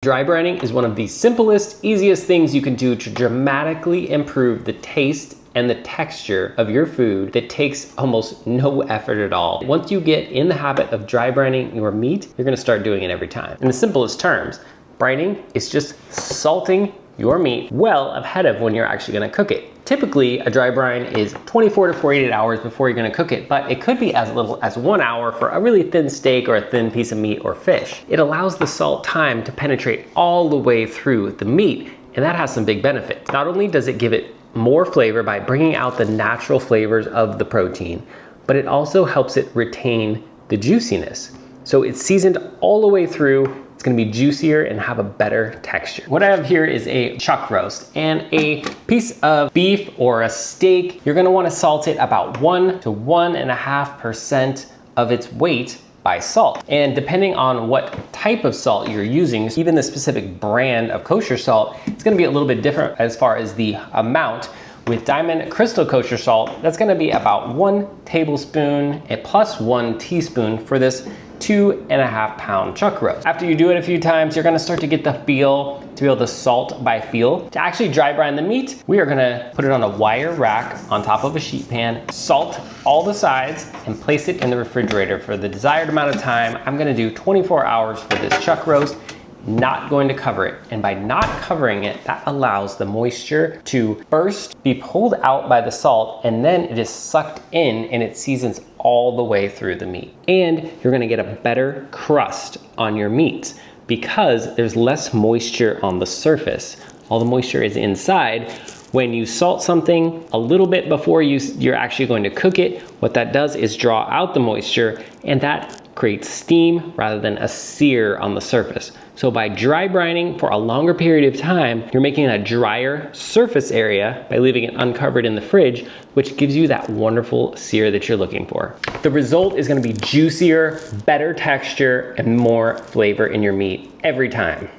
Dry brining is one of the simplest, easiest things you can do to dramatically improve the taste and the texture of your food that takes almost no effort at all. Once you get in the habit of dry brining your meat, you're gonna start doing it every time. In the simplest terms, brining is just salting your meat well ahead of when you're actually gonna cook it. Typically, a dry brine is 24 to 48 hours before you're gonna cook it, but it could be as little as 1 hour for a really thin steak or a thin piece of meat or fish. It allows the salt time to penetrate all the way through the meat, and that has some big benefits. Not only does it give it more flavor by bringing out the natural flavors of the protein, but it also helps it retain the juiciness. So it's seasoned all the way through. It's gonna be juicier and have a better texture. What I have here is a chuck roast and a piece of beef or a steak. You're gonna wanna salt it about 1 to 1.5% of its weight by salt. And depending on what type of salt you're using, even the specific brand of kosher salt, it's gonna be a little bit different as far as the amount. With Diamond Crystal Kosher Salt, that's gonna be about 1 tablespoon and plus 1 teaspoon for this 2.5 pound chuck roast. After you do it a few times, you're gonna start to get the feel, to be able to salt by feel. To actually dry brine the meat, we are gonna put it on a wire rack on top of a sheet pan, salt all the sides, and place it in the refrigerator for the desired amount of time. I'm gonna do 24 hours for this chuck roast, not going to cover it. And by not covering it, that allows the moisture to burst, be pulled out by the salt, and then it is sucked in and it seasons all the way through the meat. And you're gonna get a better crust on your meats because there's less moisture on the surface. All the moisture is inside. When you salt something a little bit before you're actually going to cook it, what that does is draw out the moisture, and that creates steam rather than a sear on the surface. So by dry brining for a longer period of time, you're making a drier surface area by leaving it uncovered in the fridge, which gives you that wonderful sear that you're looking for. The result is gonna be juicier, better texture, and more flavor in your meat every time.